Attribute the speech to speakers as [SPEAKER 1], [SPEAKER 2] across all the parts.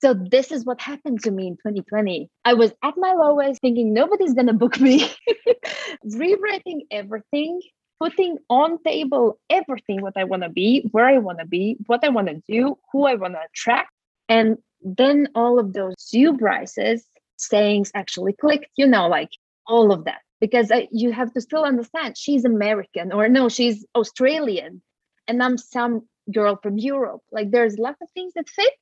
[SPEAKER 1] So this is what happened to me in 2020. I was at my lowest thinking nobody's going to book me, rewriting everything, putting on table everything what I want to be, where I want to be, what I want to do, who I want to attract. And then all of those you Bryce's sayings actually clicked, like all of that. Because you have to still understand she's American, or no, she's Australian, and I'm some girl from Europe. Like there's lots of things that fit,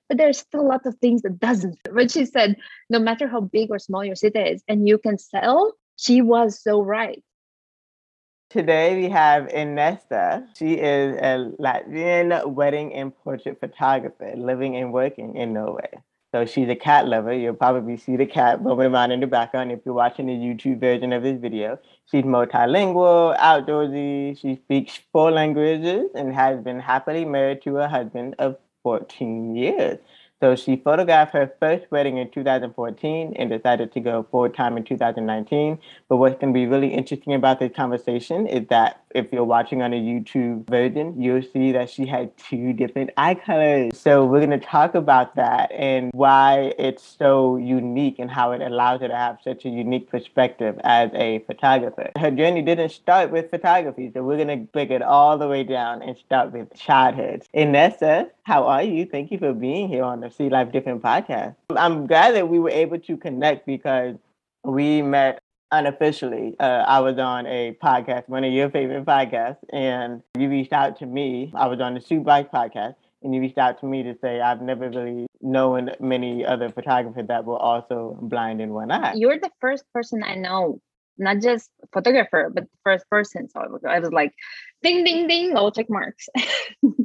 [SPEAKER 1] but there's still a lot of things that doesn't fit. But she said, no matter how big or small your city is and you can sell, she was so right.
[SPEAKER 2] Today we have Inese. She is a Latvian wedding and portrait photographer living and working in Norway. So she's a cat lover. You'll probably see the cat roaming around in the background if you're watching the YouTube version of this video. She's multilingual, outdoorsy. She speaks 4 languages and has been happily married to a husband of 14 years. So she photographed her first wedding in 2014 and decided to go full-time in 2019. But what's going to be really interesting about this conversation is that if you're watching on a YouTube version, you'll see that she had 2 different eye colors. So we're going to talk about that and why it's so unique and how it allows her to have such a unique perspective as a photographer. Her journey didn't start with photography, so we're going to break it all the way down and start with childhood. Inese, how are you? Thank you for being here on the See Life Different podcast. I'm glad that we were able to connect because we met unofficially. I was on a podcast, one of your favorite podcasts, and you reached out to me. I was on the Sue Bryce podcast, and you reached out to me to say, I've never really known many other photographers that were also blind in one eye.
[SPEAKER 1] You're the first person I know, not just photographer, but the first person. So I was like, ding, ding, ding, all check marks.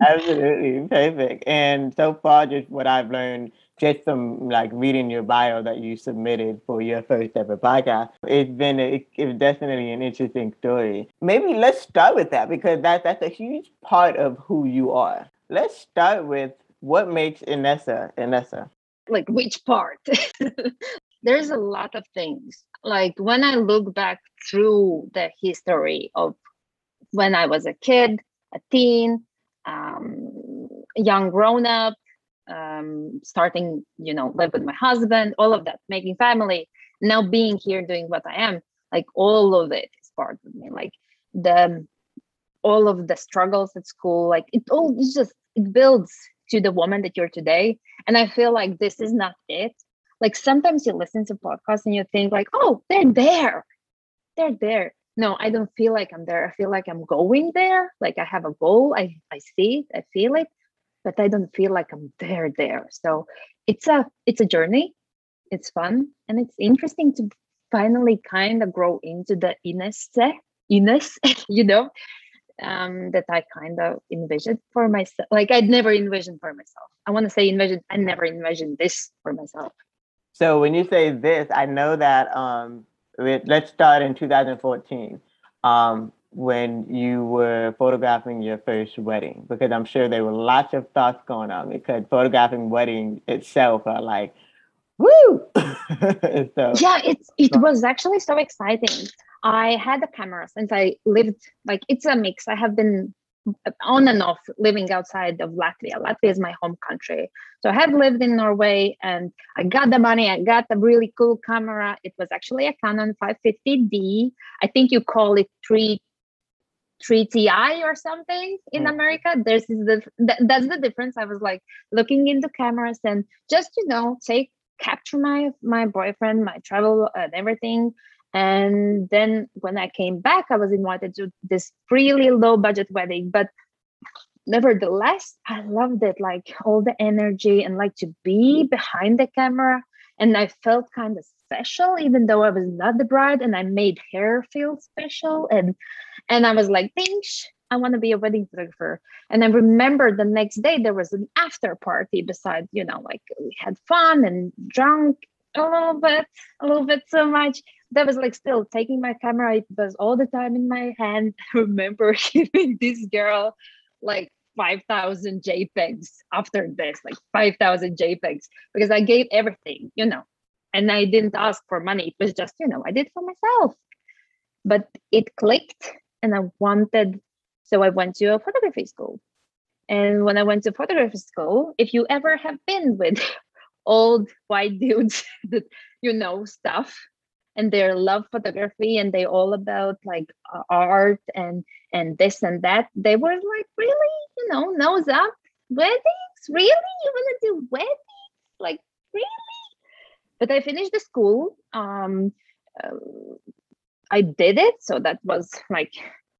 [SPEAKER 2] Absolutely. Perfect. And so far, just what I've learned just from like reading your bio that you submitted for your first ever podcast, it's definitely an interesting story. Maybe let's start with that because that's a huge part of who you are. Let's start with what makes Inese.
[SPEAKER 1] Like which part? There's a lot of things. Like when I look back through the history of when I was a kid, a teen, young grown up, starting, live with my husband, all of that, making family, now being here doing what I am, like all of it is part of me. Like all of the struggles at school, like it builds to the woman that you're today. And I feel like this is not it. Like sometimes you listen to podcasts and you think like, oh, they're there. No, I don't feel like I'm there. I feel like I'm going there. Like I have a goal. I see it, I feel it, but I don't feel like I'm there. So it's a journey. It's fun. And it's interesting to finally kind of grow into the Ines, that I kind of envisioned for myself. Like I'd never envisioned for myself. I want to say envisioned. I never envisioned this for myself.
[SPEAKER 2] So when you say this, I know that let's start in 2014 when you were photographing your first wedding, because I'm sure there were lots of thoughts going on because photographing weddings itself are like, woo!
[SPEAKER 1] Yeah, it was actually so exciting. I had a camera since I lived, like it's a mix. I have been on and off living outside of Latvia. Latvia is my home country. So I have lived in Norway and I got the money. I got a really cool camera. It was actually a Canon 550D. I think you call it 3TI or something in America. That's the difference. I was like looking into cameras and just, capture my boyfriend, my travel and everything. And then when I came back, I was invited to this really low budget wedding, but nevertheless, I loved it, like all the energy and like to be behind the camera. And I felt kind of special, even though I was not the bride, and I made her feel special. And I was like, thanks, I want to be a wedding photographer. And I remember the next day there was an after party beside, like we had fun and drunk a little bit so much. That was like still taking my camera. It was all the time in my hand. I remember giving this girl like 5,000 JPEGs after this, like 5,000 JPEGs, because I gave everything, and I didn't ask for money. It was just, I did for myself. But it clicked and so I went to a photography school. And when I went to photography school, if you ever have been with old white dudes that stuff, and they love photography, and they all about like art and this and that. They were like, really, nose up, weddings, really, you want to do weddings, like, really? But I finished the school. Uh, I did it, so that was like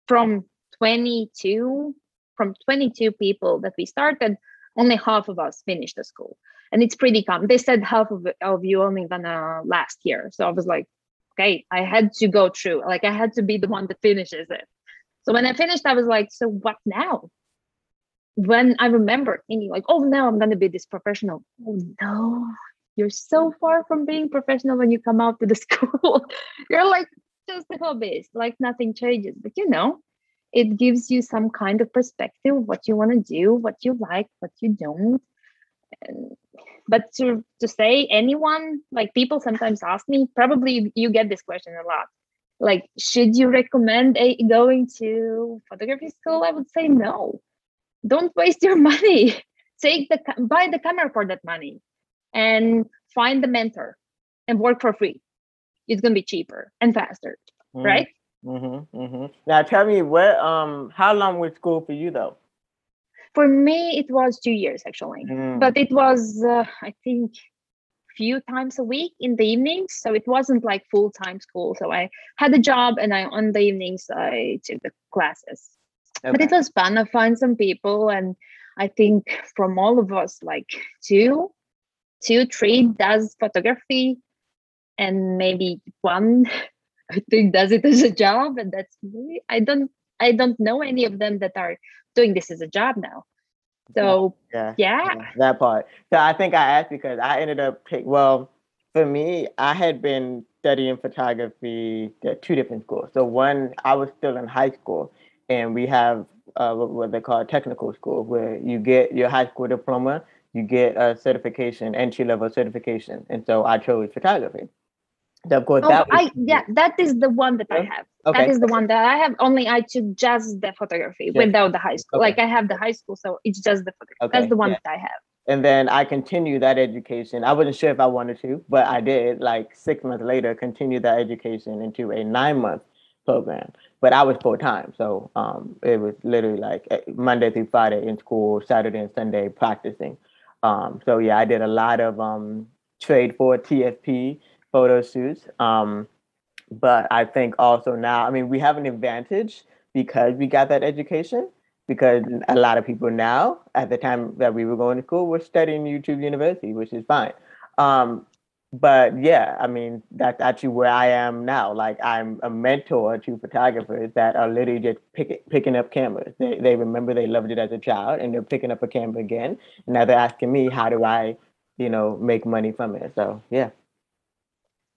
[SPEAKER 1] from 22 from 22 people that we started, only half of us finished the school. And it's pretty common. They said half of you only gonna last year. So I was like, okay, I had to go through. Like, I had to be the one that finishes it. So when I finished, I was like, so what now? When I remember thinking like, oh, now I'm gonna be this professional. Oh no, you're so far from being professional when you come out to the school. You're like just a hobbyist, like nothing changes. But it gives you some kind of perspective, what you want to do, what you like, what you don't. And, but to say anyone, like, people sometimes ask me, probably you get this question a lot, like, should you recommend going to photography school? I would say no. Don't waste your money. Buy the camera for that money, and find the mentor and work for free. It's gonna be cheaper and faster, right?
[SPEAKER 2] Now tell me, how long was school for you though?
[SPEAKER 1] For me, it was 2 years actually, but it was I think few times a week in the evenings, so it wasn't like full-time school. So I had a job, and on the evenings I took the classes. Okay. But it was fun. I find some people, and I think from all of us, like two, three does photography, and maybe one I think does it as a job, and that's me. I don't know any of them that are doing this as a job now. So yeah,
[SPEAKER 2] that part. So I think I asked because I ended up for me, I had been studying photography at two different schools. So one, I was still in high school, and we have what they call technical school, where you get your high school diploma, you get a certification, entry-level certification, and so I chose photography. So of course,
[SPEAKER 1] that is the one that I have. Okay. That is the one that I have. Only I took just the photography without the high school. Okay. Like, I have the high school, so it's just the photography. Okay. That's the one that I have.
[SPEAKER 2] And then I continued that education. I wasn't sure if I wanted to, but I did. Like 6 months later, continue that education into a 9-month program. But I was full time, so it was literally like Monday through Friday in school, Saturday and Sunday practicing. So yeah, I did a lot of trade for TFP photo shoots. But I think also now, I mean, we have an advantage because we got that education, because a lot of people now, at the time that we were going to school, were studying YouTube University, which is fine. But yeah, I mean, that's actually where I am now. Like, I'm a mentor to photographers that are literally just picking up cameras. They remember they loved it as a child, and they're picking up a camera again. And now they're asking me, how do I, make money from it? So yeah.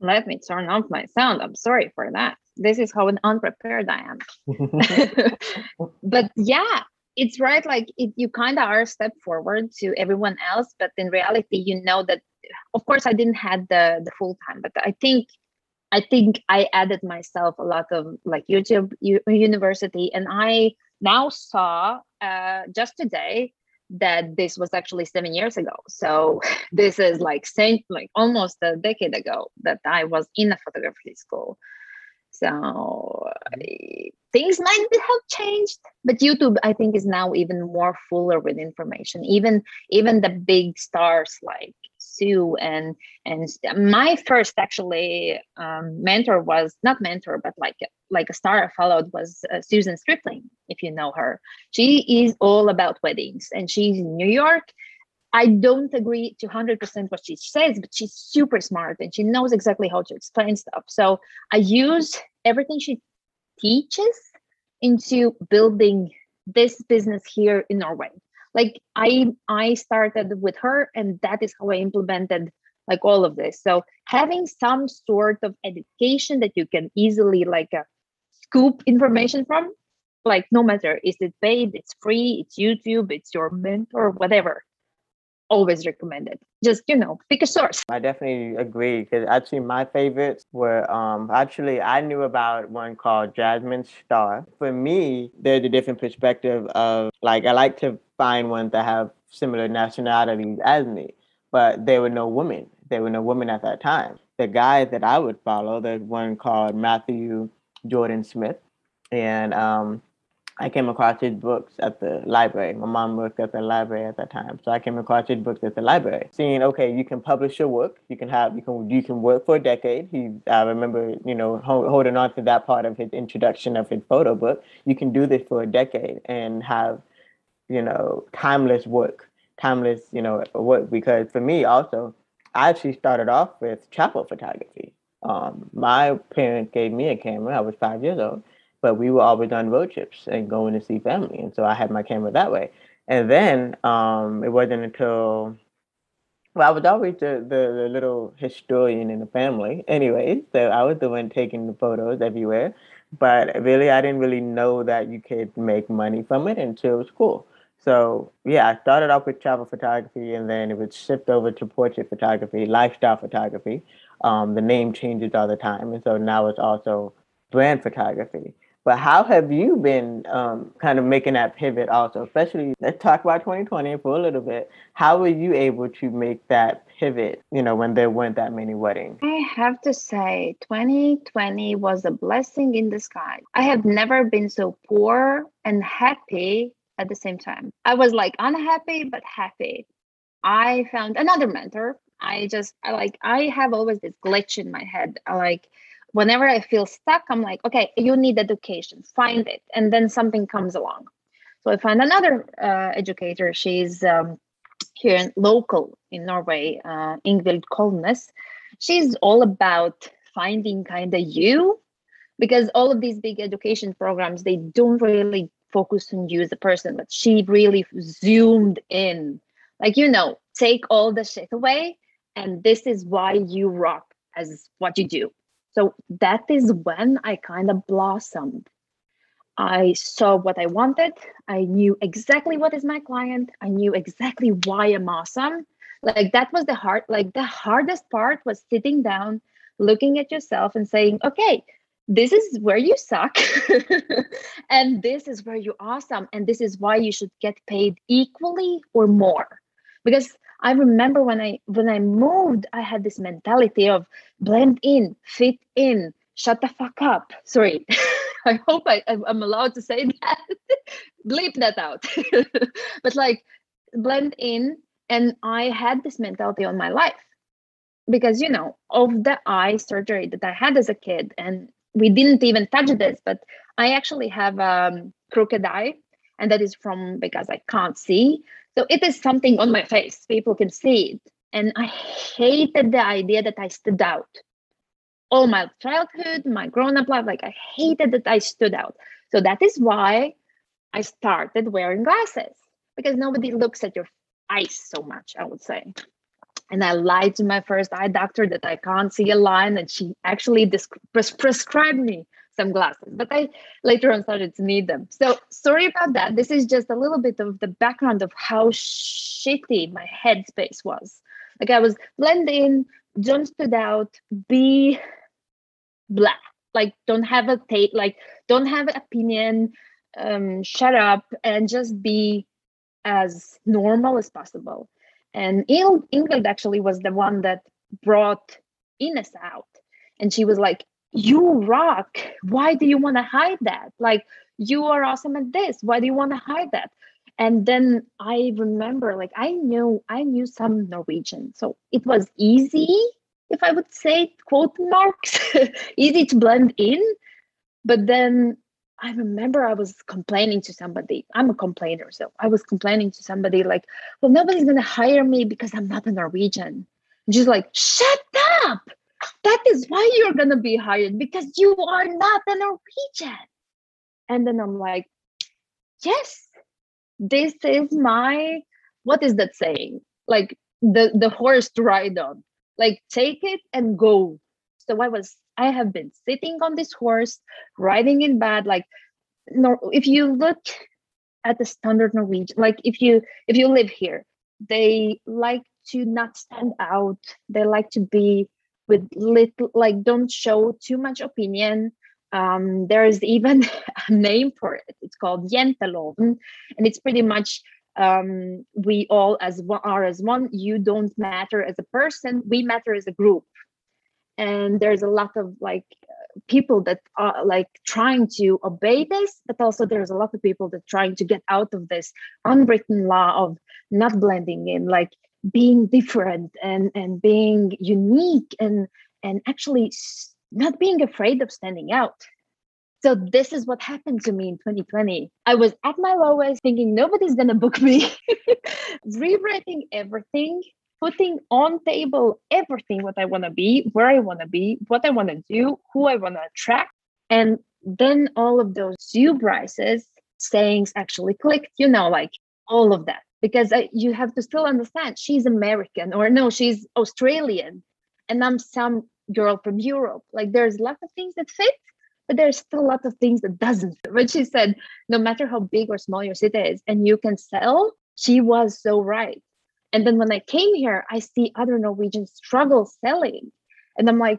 [SPEAKER 1] Let me turn off my sound. I'm sorry for that. This is how unprepared I am. But yeah, it's right. Like, you kind of are a step forward to everyone else, but in reality, that, of course, I didn't have the full time, but I think I added myself a lot of like YouTube University, and I now saw just today that this was actually 7 years ago. So this is like almost a decade ago that I was in a photography school. So things might have changed, but YouTube, I think, is now even more fuller with information. Even the big stars like Sue and my first actually mentor was not mentor, but like a star I followed was Susan Strickling, if you know her. She is all about weddings, and she's in New York. I don't agree to 100% what she says, but she's super smart and she knows exactly how to explain stuff. So I use everything she teaches into building this business here in Norway. Like, I started with her, and that is how I implemented like all of this. So having some sort of education that you can easily scoop information from, like, no matter is it paid, it's free, it's YouTube, it's your mentor, whatever, always recommended. Just, pick a source.
[SPEAKER 2] I definitely agree, because actually my favorites were I knew about one called Jasmine Star. For me, there's a different perspective of, like, I like to find ones that have similar nationalities as me. but there were no women. There were no women at that time. The guys that I would follow, there's one called Matthew Jordan Smith, and I came across his books at the library. My mom worked at the library at that time, so I came across his books at the library. Seeing, okay, you can publish your work, you can work for a decade. I remember, holding on to that part of his introduction of his photo book. You can do this for a decade and have, timeless work, work. Because for me, also, I actually started off with travel photography. My parents gave me a camera. I was 5 years old, but we were always on road trips and going to see family, and so I had my camera that way. And then it wasn't until I was always the little historian in the family, anyway. So I was the one taking the photos everywhere. But really, I didn't really know that you could make money from it until school. So yeah, I started off with travel photography, and then it would shift over to portrait photography, lifestyle photography. The name changes all the time, and so now it's also brand photography. But how have you been kind of making that pivot also? Especially, let's talk about 2020 for a little bit. How were you able to make that pivot, when there weren't that many weddings?
[SPEAKER 1] I have to say, 2020 was a blessing in disguise. I have never been so poor and happy at the same time. I was like unhappy, but happy. I found another mentor. I have always this glitch in my head. Whenever I feel stuck, I'm like, okay, you need education, find it. And then something comes along. So I find another educator. She's here local in Norway, Ingvild Kolnes. She's all about finding kind of you, because all of these big education programs, they don't really focus on you as a person, but she really zoomed in, like, take all the shit away, and this is why you rock as what you do. So that is when I kind of blossomed. I saw what I wanted. I knew exactly what is my client. I knew exactly why I'm awesome. Like that was the hardest part was sitting down, looking at yourself and saying, okay, this is where you suck. And this is where you're awesome. And this is why you should get paid equally or more. Because I remember when I moved, I had this mentality of blend in, fit in, shut the fuck up. Sorry. I hope I'm allowed to say that. Bleep that out. But like blend in. And I had this mentality on my life because, of the eye surgery that I had as a kid. And we didn't even touch this, but I actually have crooked eye. And that is because I can't see. So it is something on my face. People can see it. And I hated the idea that I stood out. All my childhood, my grown-up life, like I hated that I stood out. So that is why I started wearing glasses, because nobody looks at your eyes so much, I would say. And I lied to my first eye doctor that I can't see a line, and she actually prescribed me some glasses. But I later on started to need them. So sorry about that. This is just a little bit of the background of how shitty my headspace was. Like I was blend in, don't stood out, be blah, like don't have a tape, like don't have an opinion, shut up and just be as normal as possible. And Ingrid actually was the one that brought Ines out, and she was like, you rock, why do you want to hide that? Like, you are awesome at this, why do you want to hide that? And then I remember, like, I knew some Norwegian, so it was easy, if I would say, quote marks, easy to blend in. But then I remember I was complaining to somebody. I'm a complainer. So I was complaining to somebody like, well, nobody's going to hire me because I'm not a Norwegian. And she's like, shut up. That is why you're going to be hired, because you are not a Norwegian. And then I'm like, yes, this is what is that saying? Like the horse to ride on. Like, take it and go. So I have been sitting on this horse, riding in bed. Like, if you look at the standard Norwegian, like if you live here, they like to not stand out. They like to be with little, like, don't show too much opinion. There is even a name for it. It's called Jenteloven, and it's pretty much we all as one are as one. You don't matter as a person, we matter as a group. And there's a lot of like people that are like trying to obey this, but also there's a lot of people that trying to get out of this unwritten law of not blending in, like being different and being unique and actually not being afraid of standing out. So this is what happened to me in 2020. I was at my lowest, thinking nobody's gonna book me, rewriting everything, putting on table everything what I want to be, where I want to be, what I want to do, who I want to attract. And then all of those you Bryce's sayings actually clicked, like all of that. Because you have to still understand she's American, or no, she's Australian, and I'm some girl from Europe. Like there's lots of things that fit, but there's still a lot of things that doesn't fit. But she said, no matter how big or small your city is and you can sell, she was so right. And then when I came here, I see other Norwegians struggle selling. And I'm like,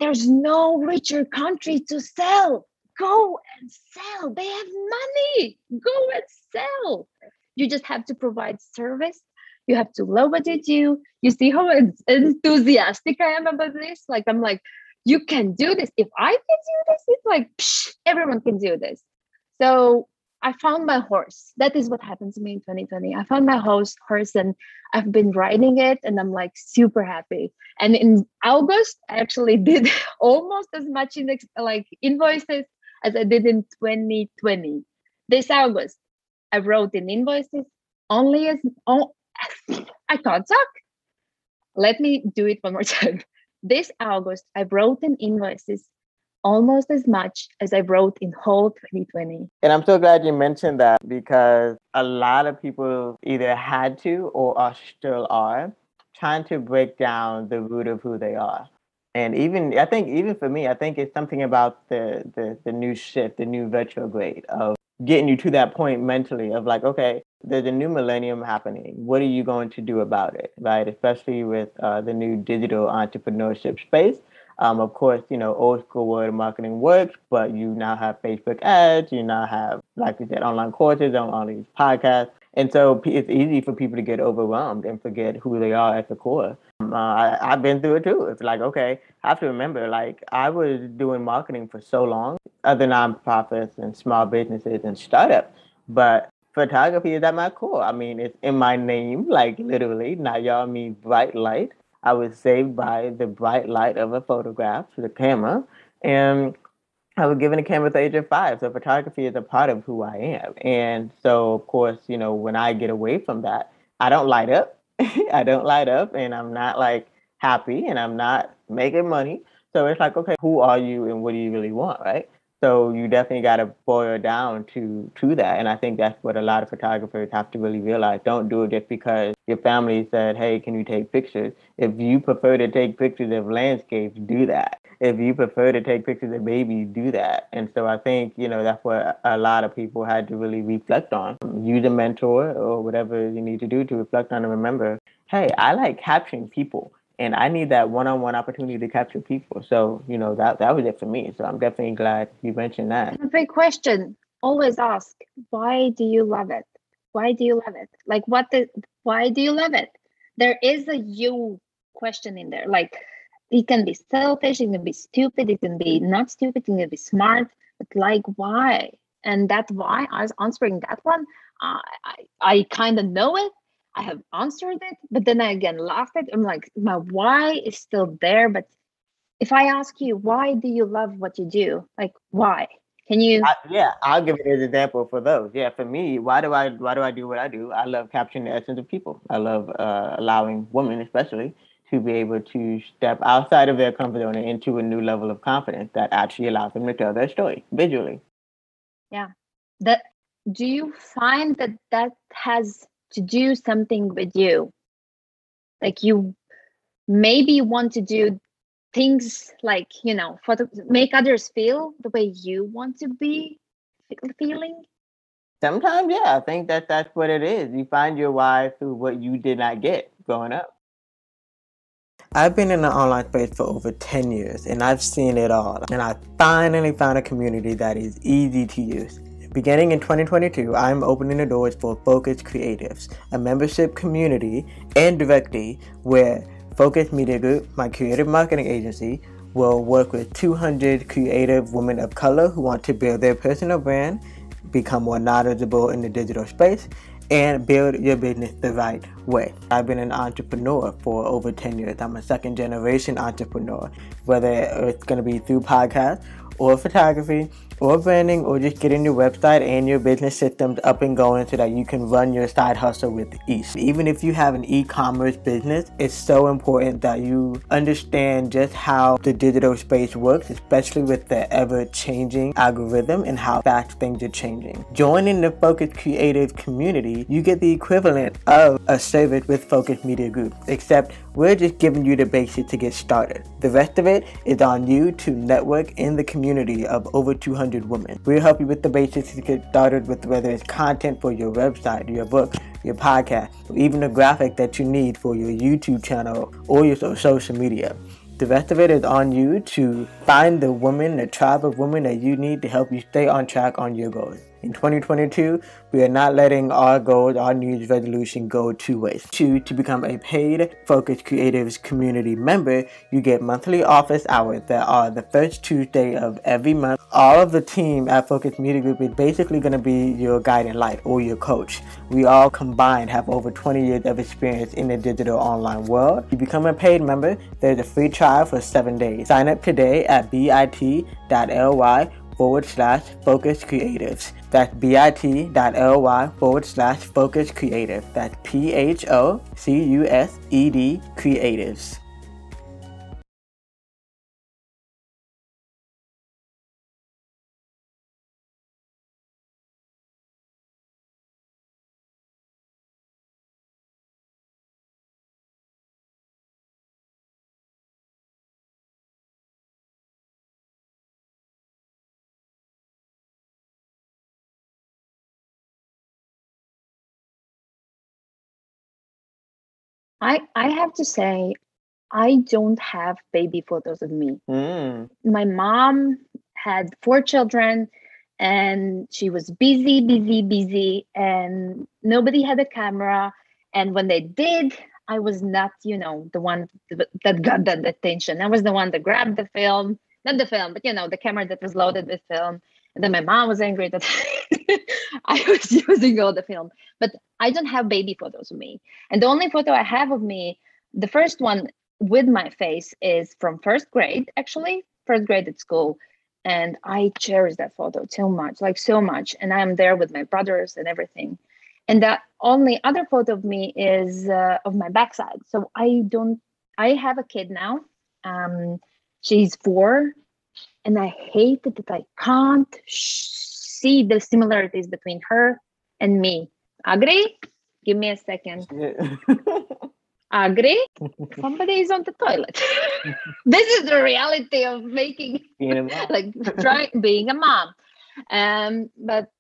[SPEAKER 1] there's no richer country to sell. Go and sell. They have money. Go and sell. You just have to provide service. You have to love what you do. You see how enthusiastic I am about this? Like, I'm like, you can do this. If I can do this, it's like, psh, everyone can do this. So I found my horse. That is what happened to me in 2020. I found my horse and I've been riding it and I'm like super happy. And in August, I actually did almost as much in like invoices as I did in 2020. This August, I wrote in invoices only I can't talk. Let me do it one more time. This August, I wrote in invoices almost as much as I wrote in whole 2020.
[SPEAKER 2] And I'm so glad you mentioned that, because a lot of people either had to or still are trying to break down the root of who they are. And even for me, I think it's something about the new shift, the new retrograde of getting you to that point mentally of like, okay, there's a new millennium happening. What are you going to do about it, right? Especially with the new digital entrepreneurship space. Of course, old school word marketing works, but you now have Facebook ads, you now have, like we said, online courses, on all these podcasts. And so it's easy for people to get overwhelmed and forget who they are at the core. I've been through it too. It's like, okay, I have to remember, like, I was doing marketing for so long, other nonprofits and small businesses and startups, but photography is at my core. I mean, it's in my name, like literally, not y'all mean bright light. I was saved by the bright light of a photograph to the camera. And I was given a camera at the age of 5. So photography is a part of who I am. And so, of course, when I get away from that, I don't light up. I don't light up, and I'm not like happy, and I'm not making money. So it's like, okay, who are you and what do you really want, right? So you definitely got to boil down to that. And I think that's what a lot of photographers have to really realize. Don't do it just because your family said, hey, can you take pictures? If you prefer to take pictures of landscapes, do that. If you prefer to take pictures of babies, do that. And so I think, that's what a lot of people had to really reflect on. Use a mentor or whatever you need to do to reflect on and remember, hey, I like capturing people. And I need that one-on-one opportunity to capture people. So, that was it for me. So I'm definitely glad you mentioned that.
[SPEAKER 1] A big question. Always ask, why do you love it? Why do you love it? Like, why do you love it? There is a you question in there. Like, it can be selfish, it can be stupid, it can be not stupid, it can be smart, but like, why? And that why, I was answering that one. I kind of know it. I have answered it, but then I again laughed at it. I'm like, my why is still there. But if I ask you, why do you love what you do? Like, why? Can you?
[SPEAKER 2] I'll give it as an example for those. Yeah, for me, why do I do what I do? I love capturing the essence of people. I love allowing women, especially, to be able to step outside of their comfort zone and into a new level of confidence that actually allows them to tell their story visually.
[SPEAKER 1] Yeah. Do you find that has to do something with you? Like, you maybe want to do things like, make others feel the way you want to be feeling?
[SPEAKER 2] Sometimes, yeah, I think that's what it is. You find your why through what you did not get growing up. I've been in the online space for over 10 years, and I've seen it all. And I finally found a community that is easy to use, Beginning in 2022, I am opening the doors for Focus Creatives, a membership community and directory where Focus Media Group, my creative marketing agency, will work with 200 creative women of color who want to build their personal brand, become more knowledgeable in the digital space, and build your business the right way. I've been an entrepreneur for over 10 years. I'm a second generation entrepreneur, whether it's going to be through podcasts or photography or branding or just getting your website and your business systems up and going so that you can run your side hustle with ease. Even if you have an e-commerce business, it's so important that you understand just how the digital space works, especially with the ever-changing algorithm and how fast things are changing. Joining the Focus Creative community, you get the equivalent of a service with Focus Media Group, except we're just giving you the basics to get started. The rest of it is on you to network in the community of over 200 women. We'll help you with the basics to get started with whether it's content for your website, your book, your podcast, or even the graphic that you need for your YouTube channel or your social media. The rest of it is on you to find the woman, the tribe of women that you need to help you stay on track on your goals. In 2022, we are not letting our goals, our New Year's resolution go to waste. To become a paid Focus Creatives community member, you get monthly office hours that are the first Tuesday of every month. All of the team at Focus Media Group is basically going to be your guiding light or your coach. We all combined have over 20 years of experience in the digital online world. You become a paid member, there's a free trial for 7 days. Sign up today at bit.ly/Focus Creatives. That's bit.ly/Focus Creative. That's PHOCUSED Creatives.
[SPEAKER 1] I have to say, I don't have baby photos of me. My mom had 4 children and she was busy, and nobody had a camera. And when they did, I was not, the one that got that attention. I was the one that grabbed the film, not the film, but the camera that was loaded with film. And then my mom was angry that I was using all the film. But I don't have baby photos of me. And the only photo I have of me, the first one with my face, is from first grade at school. And I cherish that photo so much. And I'm there with my brothers and everything. And the only other photo of me is of my backside. So I have a kid now. She's 4. And I hate it that I can't see the similarities between her and me. Agree? Give me a second. Agree? Somebody is on the toilet. This is the reality of being a mom. But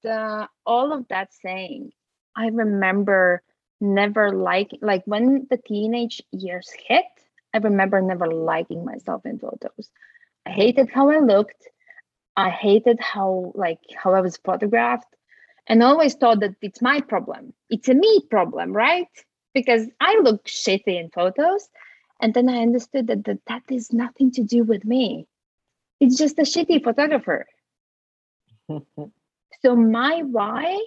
[SPEAKER 1] all of that saying, I remember never liking, when the teenage years hit, I remember never liking myself in photos. I hated how I looked. I hated how I was photographed, and always thought that it's my problem. It's a me problem, right? Because I look shitty in photos. And then I understood that is nothing to do with me. It's just a shitty photographer. So my why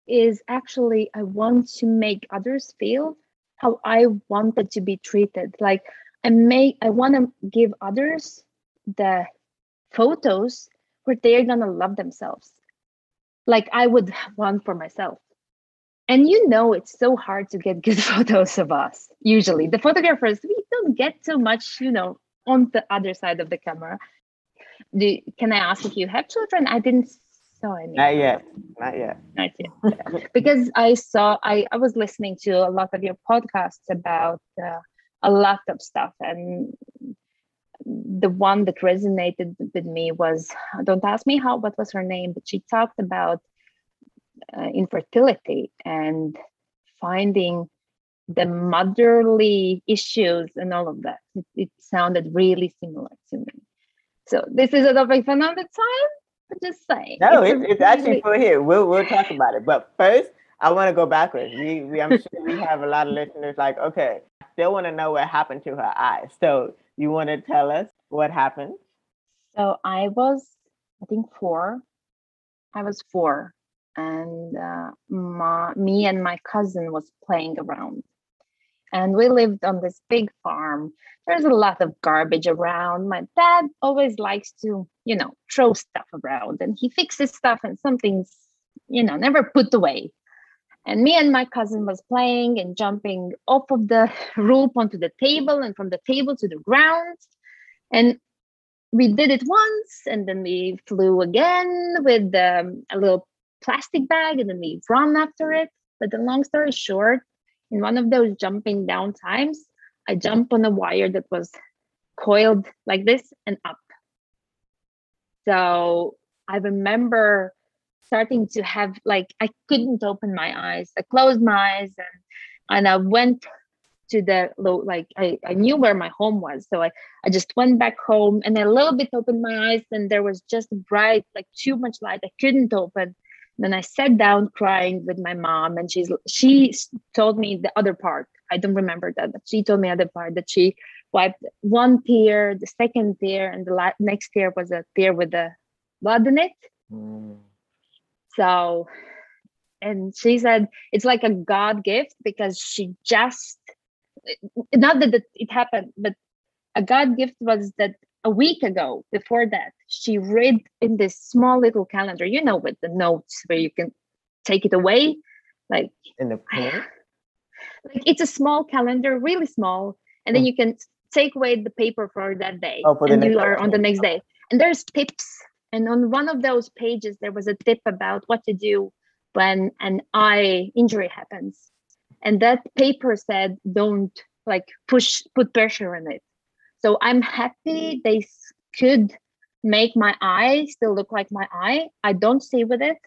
[SPEAKER 1] is actually, I want to make others feel how I wanted to be treated. I want to give others the photos where they're gonna love themselves like I would want for myself. And it's so hard to get good photos of us. Usually the photographers, we don't get so much on the other side of the camera. Can I ask if you have children? I didn't saw any.
[SPEAKER 2] Not yet.
[SPEAKER 1] Because I was listening to a lot of your podcasts about a lot of stuff, and the one that resonated with me was, don't ask me what was her name, but she talked about infertility and finding the motherly issues and all of that. It sounded really similar to me. So this is a topic for another time. I'm just saying.
[SPEAKER 2] No,
[SPEAKER 1] It's a
[SPEAKER 2] it's actually
[SPEAKER 1] really
[SPEAKER 2] for here. We'll talk about it. But first, I want to go backwards. I'm sure we have a lot of listeners like, okay, I still want to know what happened to her eyes. So you want to tell us what happened?
[SPEAKER 1] so I was, I think 4. I was 4, and me and my cousin was playing around, and we lived on this big farm. There's a lot of garbage around. My dad always likes to, throw stuff around, and he fixes stuff, and something's, never put away. And me and my cousin was playing and jumping off of the roof onto the table, and from the table to the ground. And we did it once, and then we flew again with a little plastic bag, and then we run after it. But the long story short, in one of those jumping down times, I jumped on a wire that was coiled like this and up. So I remember starting to have, like, I couldn't open my eyes. I closed my eyes, and I went to the like I knew where my home was. So I just went back home, and I a little bit opened my eyes, and there was just bright, like too much light. I couldn't open. Then I sat down crying with my mom, and she told me the other part. I don't remember that, but she told me the other part, that she wiped one tear, the second tear, and the next tear was a tear with the blood in it.
[SPEAKER 2] Mm.
[SPEAKER 1] So, and she said it's like a God gift, because she just, not that it happened, but a God gift was that a week ago, before that, she read in this small little calendar, with the notes where you can take it away. Like,
[SPEAKER 2] In the pen?
[SPEAKER 1] like it's a small calendar, really small. And then you can take away the paper for that day.
[SPEAKER 2] Oh, for the
[SPEAKER 1] and
[SPEAKER 2] next
[SPEAKER 1] you are
[SPEAKER 2] day.
[SPEAKER 1] on the next day. And there's tips. And on one of those pages, there was a tip about what to do when an eye injury happens. And that paper said, don't like put pressure on it. So I'm happy they could make my eye still look like my eye. I don't see with it.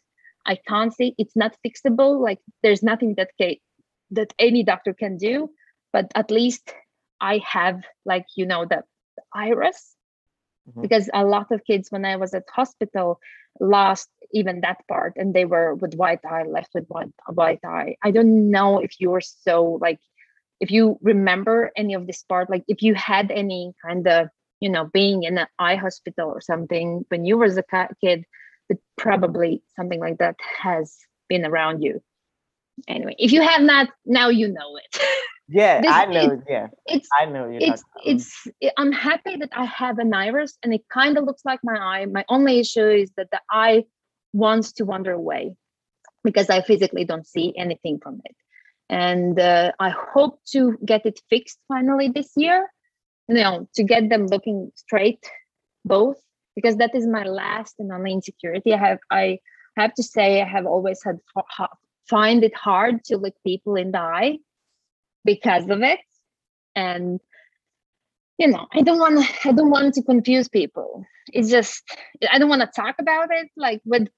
[SPEAKER 1] I can't see. It's not fixable. Like, there's nothing that any doctor can do. But at least I have, like, the iris.
[SPEAKER 2] Mhm.
[SPEAKER 1] Because a lot of kids, when I was at hospital, lost even that part, and they were with white eye, left with white eye. I don't know if you're so, like, if you remember any of this part, like if you had any kind of, being in an eye hospital or something when you were a kid, but probably something like that has been around you. Anyway, if you have not, now you know it.
[SPEAKER 2] Yeah,
[SPEAKER 1] This
[SPEAKER 2] I know.
[SPEAKER 1] it's
[SPEAKER 2] I know what you're talking about.
[SPEAKER 1] I'm happy that I have an iris, and it kind of looks like my eye. My only issue is that the eye wants to wander away, because I physically don't see anything from it. And I hope to get it fixed finally this year, to get them looking straight, both, because that is my last and only insecurity. I have to say, I have always had find it hard to look people in the eye because of it. And I don't want to confuse people. It's just, I don't want to talk about it like with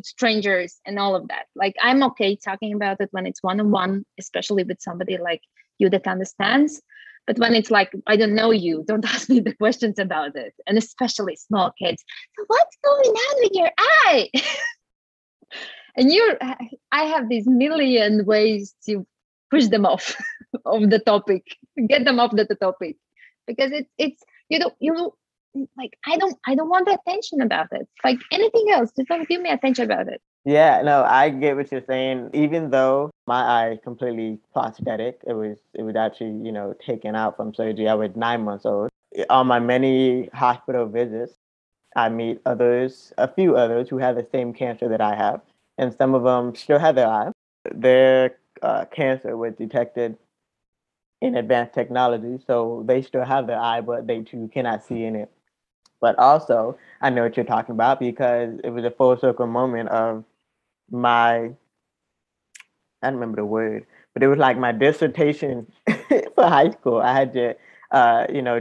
[SPEAKER 1] strangers and all of that. Like, I'm okay talking about it when it's one-on-one, especially with somebody like you that understands. But when it's like, I don't know you, don't ask me the questions about it. And especially small kids. So what's going on with your eye? And I have these million ways to push them off of the topic, get them off the topic, because it's you like, I don't want the attention about it. Like anything else, just don't give me attention about it.
[SPEAKER 2] Yeah, no, I get what you're saying. Even though my eye completely prosthetic, it was actually, taken out from surgery. I was 9 months old. On my many hospital visits, I meet a few others who have the same cancer that I have, and some of them still have their eye. Their cancer was detected in advanced technology, so they still have their eye, but they too cannot see in it. But also, I know what you're talking about because it was a full circle moment of my, I don't remember the word, but it was like my dissertation for high school. I had to,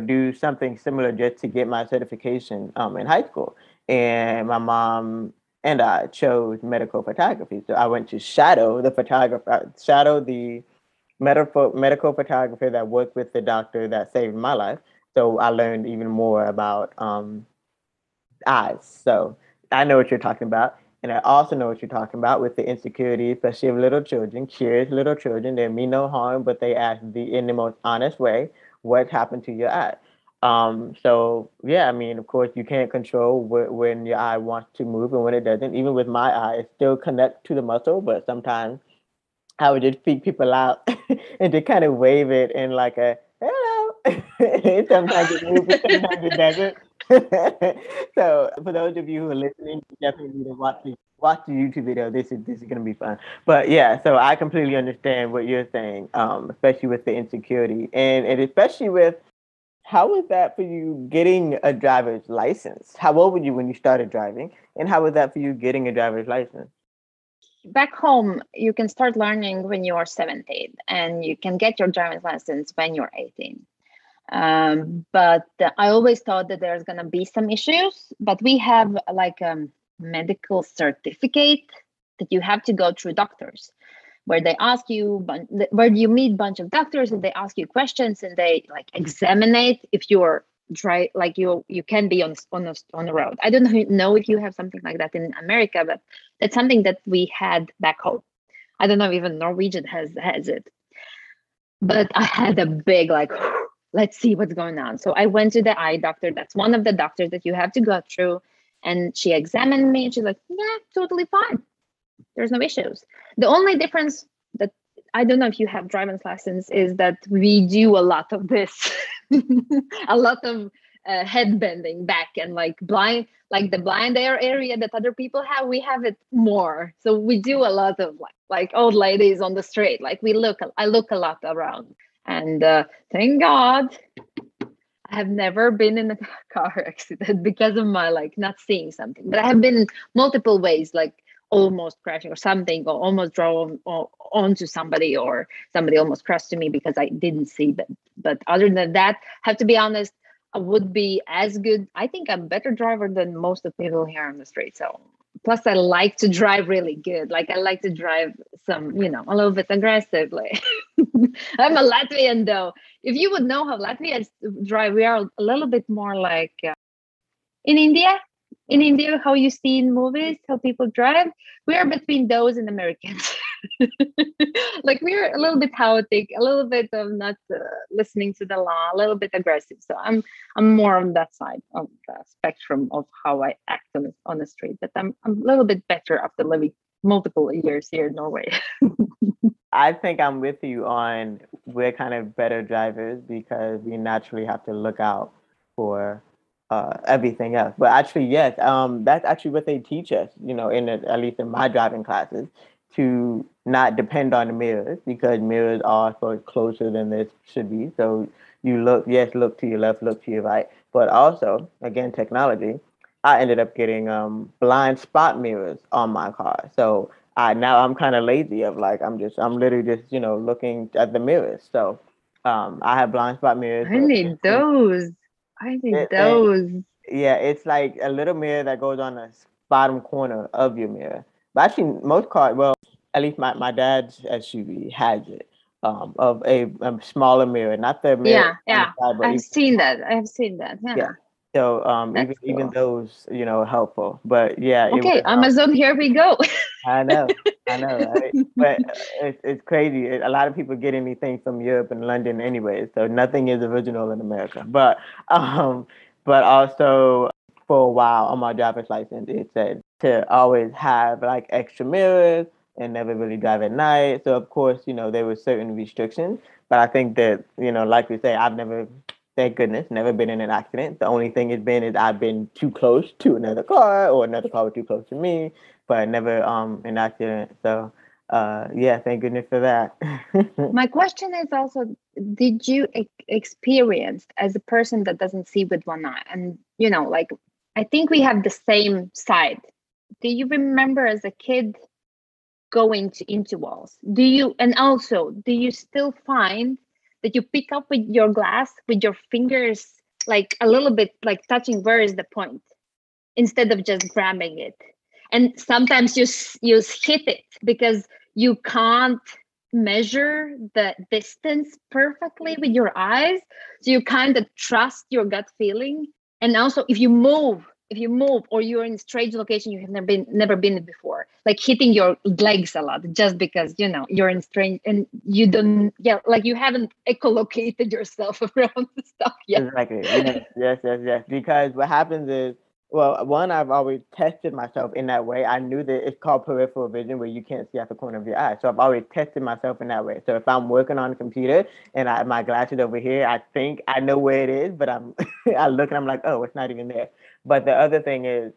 [SPEAKER 2] do something similar just to get my certification in high school. And my mom and I chose medical photography. So I went to shadow the photographer, shadow the medical photographer that worked with the doctor that saved my life. So I learned even more about eyes. So I know what you're talking about. And I also know what you're talking about with the insecurity, especially of little children, curious little children. They mean no harm, but they ask in the most honest way, what happened to your eye? So yeah, I mean, of course, you can't control when your eye wants to move and when it doesn't. Even with my eye, it still connects to the muscle, but sometimes I would just freak people out and just kind of wave it in like a hello. Sometimes it moves, and sometimes it doesn't. So for those of you who are listening, you definitely need to watch the YouTube video. This is gonna be fun. But yeah, so I completely understand what you're saying, especially with the insecurity and especially with how was that for you getting a driver's license? How old were you when you started driving? And how was that for you getting a driver's license?
[SPEAKER 1] Back home, you can start learning when you are 17, and you can get your driver's license when you're 18. But I always thought that there's going to be some issues, but we have like a medical certificate that you have to go through doctors, where they ask you, where you meet a bunch of doctors and they ask you questions and they like examine if you're dry, like you can be on the road. I don't know if you have something like that in America, but that's something that we had back home. I don't know if even Norwegian has it, but I had a big like, let's see what's going on. So I went to the eye doctor. That's one of the doctors that you have to go through, and she examined me and she's like, yeah, totally fine, there's no issues. The only difference that I don't know if you have driver's license is that we do a lot of this, a lot of head bending back and like blind, like the blind area that other people have. We have it more, so we do a lot of like old ladies on the street. Like I look a lot around, and thank God I have never been in a car accident because of my like not seeing something, but I have been multiple ways, like almost crashing or something, or almost drove onto somebody, or somebody almost crashed to me because I didn't see. But other than that, have to be honest, I would be as good. I think I'm a better driver than most of the people here on the street. So plus I like to drive really good. Like I like to drive some, a little bit aggressively. I'm a Latvian though. If you would know how Latvians drive, we are a little bit more like in India. In India, how you see in movies, how people drive, we are between those and Americans. Like we're a little bit chaotic, a little bit of not listening to the law, a little bit aggressive. So I'm more on that side of the spectrum of how I act on the street. But I'm a little bit better after living multiple years here in Norway.
[SPEAKER 2] I think I'm with you on we're kind of better drivers because we naturally have to look out for everything else. But actually, yes, that's actually what they teach us, at least in my driving classes, to not depend on the mirrors because mirrors are so closer than they should be. So you look to your left, look to your right. But also, again, technology, I ended up getting blind spot mirrors on my car. So now I'm kind of lazy of like I'm literally just looking at the mirrors. So I have blind spot mirrors.
[SPEAKER 1] I need those. I need
[SPEAKER 2] And
[SPEAKER 1] those.
[SPEAKER 2] yeah, it's like a little mirror that goes on the bottom corner of your mirror. But actually, most cars, well, at least my dad's SUV has it, of a smaller mirror, not the mirror
[SPEAKER 1] Yeah,
[SPEAKER 2] on the
[SPEAKER 1] yeah.
[SPEAKER 2] side, but
[SPEAKER 1] I've seen that. I've seen that.
[SPEAKER 2] yeah.
[SPEAKER 1] Yeah.
[SPEAKER 2] So even
[SPEAKER 1] That's
[SPEAKER 2] even
[SPEAKER 1] cool.
[SPEAKER 2] those, helpful. But yeah, it
[SPEAKER 1] Okay,
[SPEAKER 2] was.
[SPEAKER 1] Amazon, here we go.
[SPEAKER 2] I know, I know, right? But it's crazy. A lot of people get anything from Europe and London anyway, so nothing is original in America. Um, but also for a while on my driver's license, it said to always have like extra mirrors and never really drive at night. So of course, there were certain restrictions. But I think that, like we say, I've never, thank goodness, never been in an accident. The only thing has been is I've been too close to another car or another car was too close to me, but never an accident. So yeah, thank goodness for that.
[SPEAKER 1] My question is also, did you experience as a person that doesn't see with one eye? And, like, I think we have the same side. Do you remember as a kid going into walls? And also, do you still find that you pick up with your glass with your fingers, like a little bit like touching where is the point, instead of just grabbing it? And sometimes you hit it because you can't measure the distance perfectly with your eyes, so you kind of trust your gut feeling. And also if you move if you move or you're in a strange location you have never been before, like hitting your legs a lot just because you're in strange and you don't, like you haven't echolocated yourself around the stuff yet.
[SPEAKER 2] Exactly. Yes. Because what happens is, well, one, I've always tested myself in that way. I knew that it's called peripheral vision, where you can't see out the corner of your eye. So I've always tested myself in that way. So if I'm working on a computer and my glasses over here, I think I know where it is, but I look and I'm like, oh, it's not even there. But the other thing is,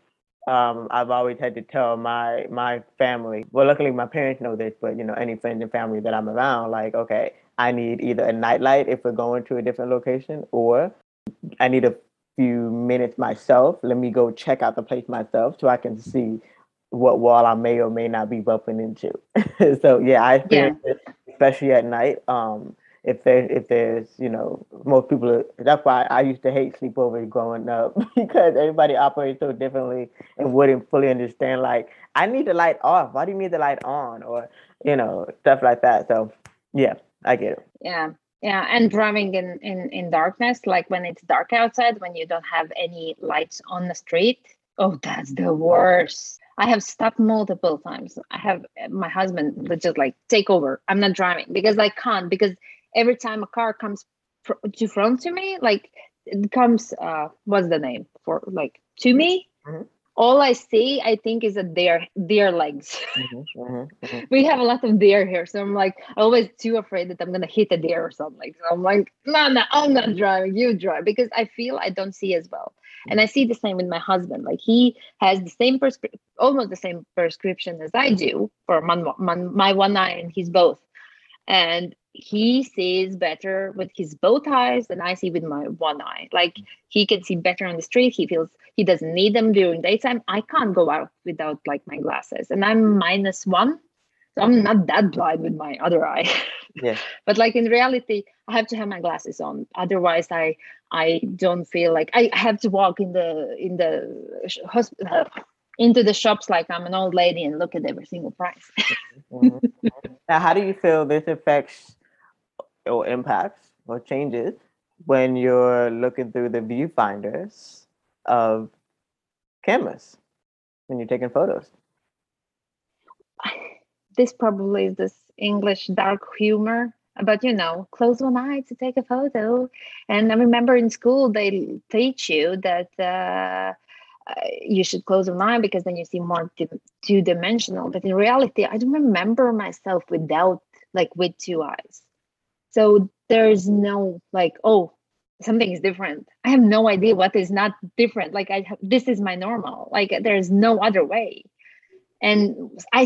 [SPEAKER 2] I've always had to tell my family. Well, luckily my parents know this, but any friends and family that I'm around, like, okay, I need either a nightlight if we're going to a different location, or I need a few minutes myself. Let me go check out the place myself so I can see what wall I may or may not be bumping into. So yeah, I
[SPEAKER 1] Yeah.
[SPEAKER 2] experience it, especially at night. If there's most people, that's why I used to hate sleepovers growing up, because everybody operates so differently and wouldn't fully understand, like, I need the light off, why do you need the light on, or stuff like that. So yeah, I get it.
[SPEAKER 1] Yeah, and driving in darkness, like when it's dark outside, when you don't have any lights on the street. Oh, that's the worst. I have stopped multiple times. I have my husband would just like take over. I'm not driving because I can't, because every time a car comes to front to me, like it comes what's the name for, like, to me,
[SPEAKER 2] Mhm.
[SPEAKER 1] all I see, I think, is that their legs.
[SPEAKER 2] Mm-hmm.
[SPEAKER 1] We have a lot of deer here, so I'm like always too afraid that I'm gonna hit a deer or something. So I'm like, no, I'm not driving. You drive, because I feel I don't see as well. And I see the same with my husband. Like he has the same almost the same prescription as I do for my one eye, and he's both. And he sees better with his both eyes than I see with my one eye. Like he can see better on the street. He feels he doesn't need them during daytime. I can't go out without like my glasses, and I'm -1, so I'm not that blind with my other eye.
[SPEAKER 2] Yeah.
[SPEAKER 1] But like in reality, I have to have my glasses on. Otherwise, I don't feel like I have to walk hospital into the shops like I'm an old lady and look at every single price.
[SPEAKER 2] Mhm. Now, how do you feel this affects or impacts or changes when you're looking through the viewfinders of cameras when you're taking photos?
[SPEAKER 1] This probably is this English dark humor about, close one eye to take a photo. And I remember in school, they teach you that you should close one eye because then you see more two-dimensional. But in reality, I don't remember myself with two eyes. So there's no like, oh, something is different. I have no idea what is not different. Like this is my normal. Like there's no other way. And I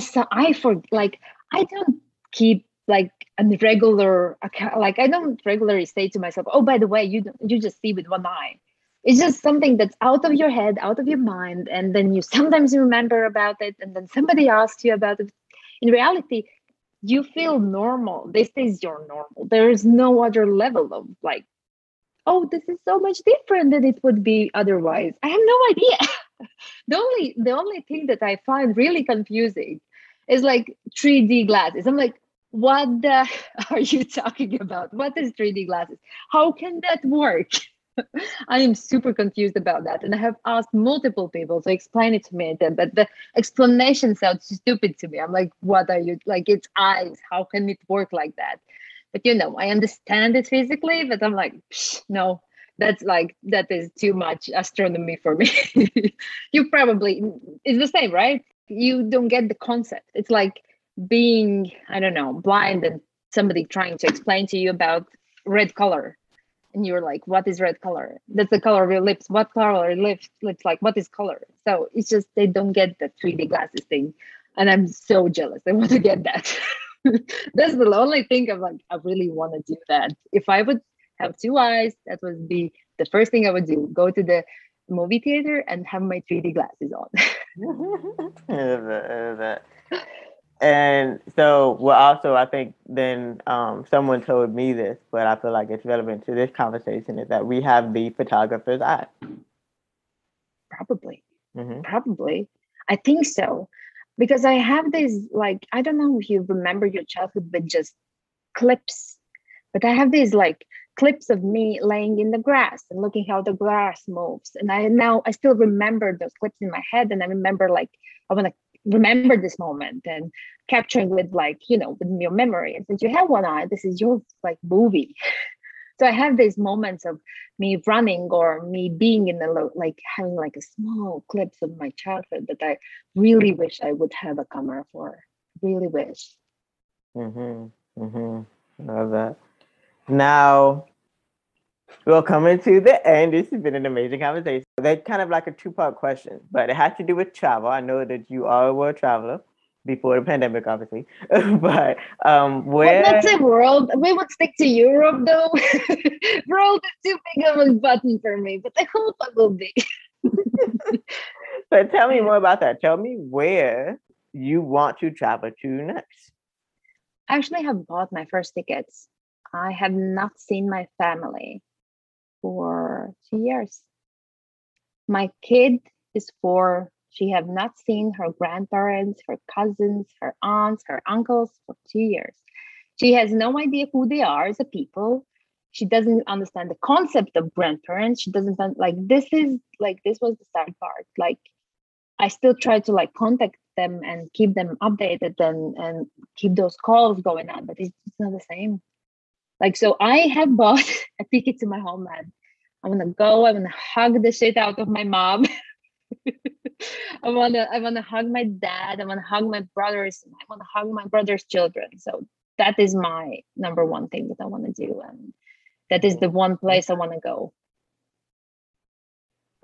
[SPEAKER 1] don't keep like a regular account. Like I don't regularly say to myself, oh, by the way, you just see with one eye. It's just something that's out of your head, out of your mind, and then you sometimes remember about it, and then somebody asks you about it. In reality, you feel normal. This is your normal. There is no other level of like, oh, this is so much different than it would be otherwise. I have no idea. The only thing that I find really confusing is like 3D glasses. I'm like, what the are you talking about? What is 3D glasses? How can that work? I am super confused about that. And I have asked multiple people to explain it to me, but the explanation sounds stupid to me. I'm like, what are you like? It's eyes. How can it work like that? But I understand it physically, but I'm like, no, that is too much astronomy for me. You probably, it's the same, right? You don't get the concept. It's like being, I don't know, blind and somebody trying to explain to you about red color. And you're like, what is red color? That's the color of your lips. What color are lips like? What is color? So it's just they don't get the 3D glasses thing. And I'm so jealous. I want to get that. That's the only thing I'm like, I really want to do that. If I would have two eyes, that would be the first thing I would do. Go to the movie theater and have my 3D glasses on.
[SPEAKER 2] And so, well, also, I think then someone told me this, but I feel like it's relevant to this conversation, is that we have the photographer's eye.
[SPEAKER 1] Probably.
[SPEAKER 2] Mm-hmm.
[SPEAKER 1] Probably. I think so. Because I have these, like, I don't know if you remember your childhood with just clips, but I have these like clips of me laying in the grass and looking how the grass moves. And I still remember those clips in my head, and I remember like I want to remember this moment and capturing with like, you know, with your memory. And since you have one eye, this is your like movie. So I have these moments of me running or me being in the like having like a small clips of my childhood that I really wish I would have a camera for. Really wish.
[SPEAKER 2] Love that. Now, we're coming to the end. This has been an amazing conversation. That's kind of like a two-part question, but it has to do with travel. I know that you are a world traveler before the pandemic, obviously. But where?
[SPEAKER 1] Let's say world. We would stick to Europe, though. World is too big of a button for me, but I hope I will be.
[SPEAKER 2] So tell me more about that. Tell me where you want to travel to next.
[SPEAKER 1] I actually have bought my first tickets. I have not seen my family for 2 years. My kid is 4. She have not seen her grandparents, her cousins, her aunts, her uncles for 2 years. She has no idea who they are as a people. She doesn't understand the concept of grandparents. She doesn't like this was the sad part. Like I still try to like contact them and keep them updated and keep those calls going on, but it's not the same. Like, so I have bought a ticket to my homeland. I want to go. I want to hug the shit out of my mom. I want to hug my dad. I want to hug my brothers. I want to hug my brother's children. So that is my number one thing that I want to do, and that is the one place I want to go.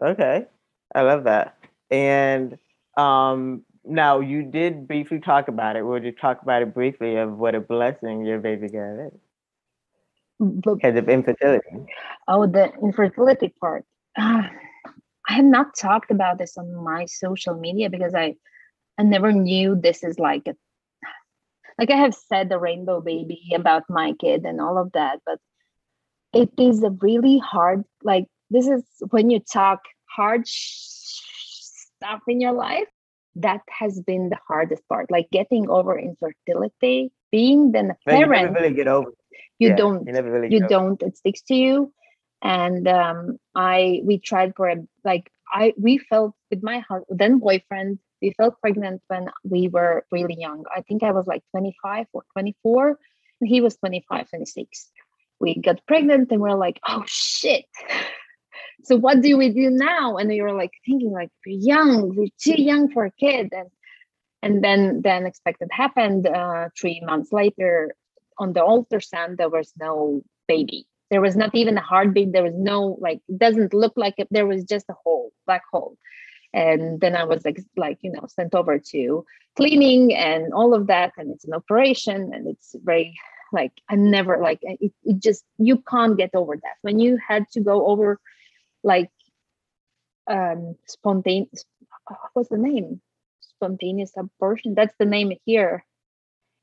[SPEAKER 2] Okay, I love that. And now you did briefly talk about it. Would you talk about it briefly of what a blessing your baby girl is? Because of infertility.
[SPEAKER 1] Oh, the infertility part. I have not talked about this on my social media because I never knew this is like I have said the rainbow baby about my kid and all of that, but it is a really hard, like this is when you talk hard stuff in your life, that has been the hardest part, like getting over infertility, being then a parent.
[SPEAKER 2] You never really get over it.
[SPEAKER 1] You don't, it sticks to you. And we tried for we felt with my then boyfriend, we felt pregnant when we were really young. I think I was like 25 or 24 and he was 25, 26. We got pregnant and we're like, oh shit. So what do we do now? And we were like thinking like, we're too young for a kid. And then the unexpected happened 3 months later. On the ultrasound, there was no baby. There was not even a heartbeat. There was no, like, it doesn't look like it. There was just a black hole. And then I was sent over to cleaning and all of that. And it's an operation and it's very, like, I never, like, it just, you can't get over that. When you had to go over, like, spontaneous, what's the name? Spontaneous abortion. That's the name here.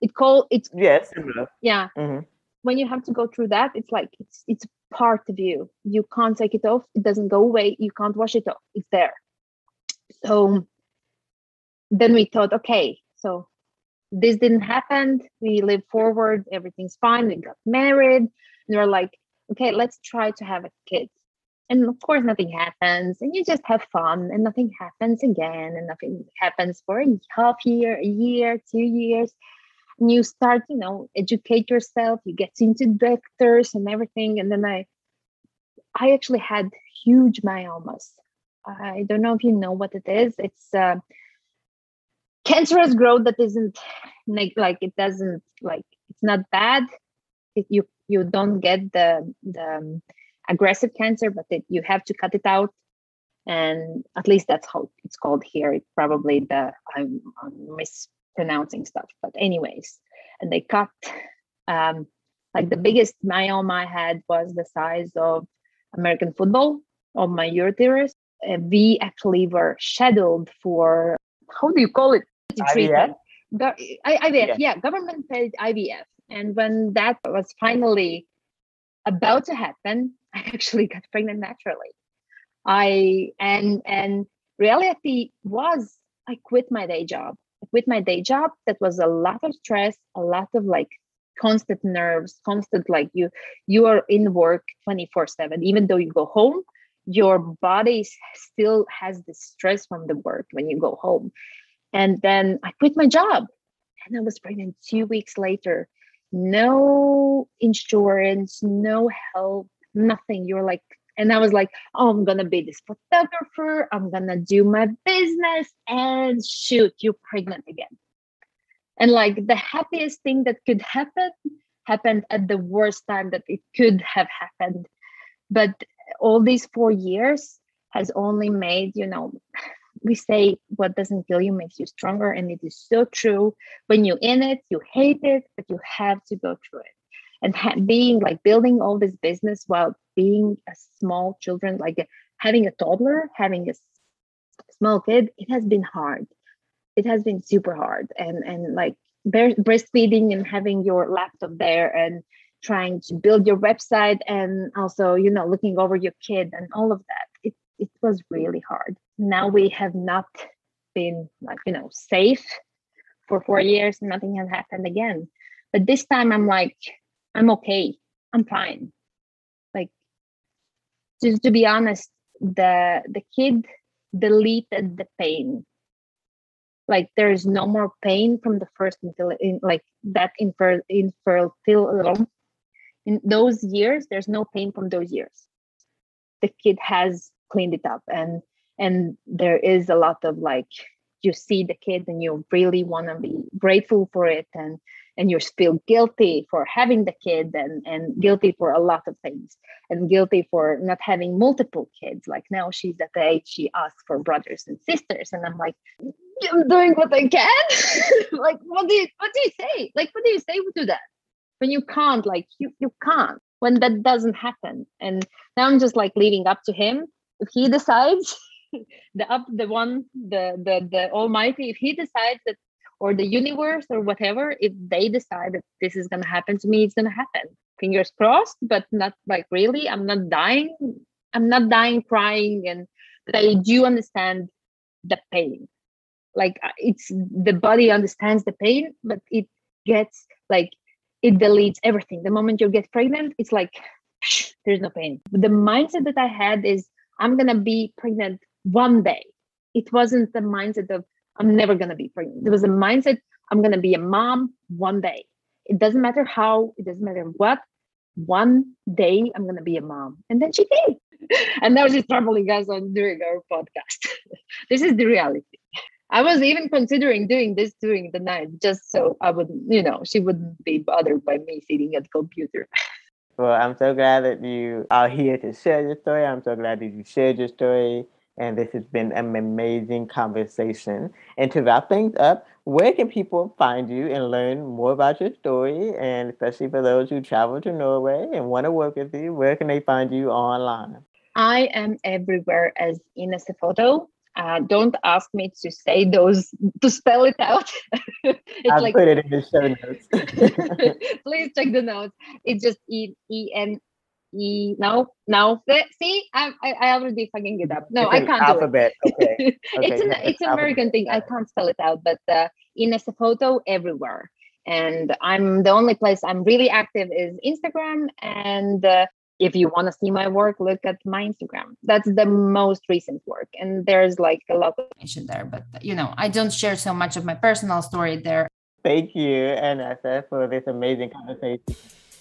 [SPEAKER 1] It's
[SPEAKER 2] yes, similar.
[SPEAKER 1] Yeah. Mm-hmm. When you have to go through that, it's like it's part of you. You can't take it off. It doesn't go away. You can't wash it off. It's there. So then we thought, okay, so this didn't happen. We live forward. Everything's fine. We got married. And we're like, okay, let's try to have a kid. And of course, nothing happens. And you just have fun. And nothing happens again. And nothing happens for a half year, a year, 2 years. And you start, educate yourself. You get into doctors and everything. And then I actually had huge myomas. I don't know if you know what it is. It's cancerous growth that isn't it doesn't, like, it's not bad. You don't get the aggressive cancer, but you have to cut it out. And at least that's how it's called here. It's probably I'm mispronouncing stuff, but anyways, and they cut like the biggest myoma I had was the size of American football of my uterus. We actually were scheduled for, how do you call it?
[SPEAKER 2] IVF?
[SPEAKER 1] IVF, yeah, government paid IVF. And when that was finally about to happen, I actually got pregnant naturally. And reality was, I quit my day job. That was a lot of stress, a lot of like constant nerves, constant, like you are in work 24/7. Even though you go home, your body still has the stress from the work when you go home. And then I quit my job and I was pregnant 2 weeks later. No insurance, no help, nothing. You're like, and I was like, oh, I'm gonna be this photographer, I'm gonna do my business, and shoot, you're pregnant again. And like the happiest thing that could happen happened at the worst time that it could have happened. But all these 4 years has only made, we say what doesn't kill you makes you stronger. And it is so true. When you're in it, you hate it, but you have to go through it. And being like building all this business while being a small children, like having a toddler, having a small kid, it has been hard. It has been super hard. And like breastfeeding and having your laptop there and trying to build your website and also, looking over your kid and all of that. It was really hard. Now we have not been like, safe for 4 years. Nothing has happened again. But this time I'm like, I'm okay. I'm fine. Like, just to be honest, the kid deleted the pain. Like there's no more pain from the first in those years. There's no pain from those years. The kid has cleaned it up, and there is a lot of like, you see the kid and you really want to be grateful for it, and you feel guilty for having the kid, and guilty for a lot of things, and guilty for not having multiple kids. Like now she's at the age she asks for brothers and sisters, and I'm like, I'm doing what I can. Like what do you say? Like what do you say to that when you can't? Like you can't when that doesn't happen. And now I'm just like leaving up to him. If he decides, the Almighty, if he decides that, or the universe or whatever, if they decide that this is going to happen to me, it's going to happen. Fingers crossed, but not like really. I'm not dying crying, but I do understand the pain. Like it's the body understands the pain, but it gets like, it deletes everything. The moment you get pregnant, it's like, there's no pain. The mindset that I had is, I'm going to be pregnant one day. It wasn't the mindset of, I'm never going to be pregnant. There was a mindset, I'm going to be a mom one day. It doesn't matter how, it doesn't matter what. One day, I'm going to be a mom. And then she did. And now she's troubling us on doing our podcast. This is the reality. I was even considering doing this during the night, just so I wouldn't, she wouldn't be bothered by me sitting at the computer.
[SPEAKER 2] Well, I'm so glad that you are here to share your story. I'm so glad that you shared your story. And this has been an amazing conversation. And to wrap things up, where can people find you and learn more about your story? And especially for those who travel to Norway and want to work with you, where can they find you online?
[SPEAKER 1] I am everywhere as Inese Photo. Don't ask me to say those, to spell it out.
[SPEAKER 2] I'll put it in the show notes.
[SPEAKER 1] Please check the notes. It's just E-N-E. No. See, I already fucking it up. No, I can't
[SPEAKER 2] alphabet.
[SPEAKER 1] do it.
[SPEAKER 2] Okay.
[SPEAKER 1] It's an American thing. I can't spell it out, but Inese Photo everywhere. And I'm the only place I'm really active is Instagram. And if you want to see my work, look at my Instagram. That's the most recent work. And there's like a lot of information there, but I don't share so much of my personal story there.
[SPEAKER 2] Thank you, Inese, for this amazing conversation.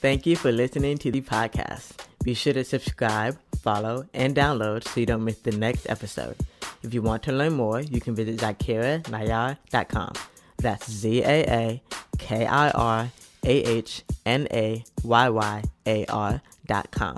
[SPEAKER 2] Thank you for listening to the podcast. Be sure to subscribe, follow, and download so you don't miss the next episode. If you want to learn more, you can visit ZakiraNayar.com. That's ZAAKIRAHNAYYAR.com.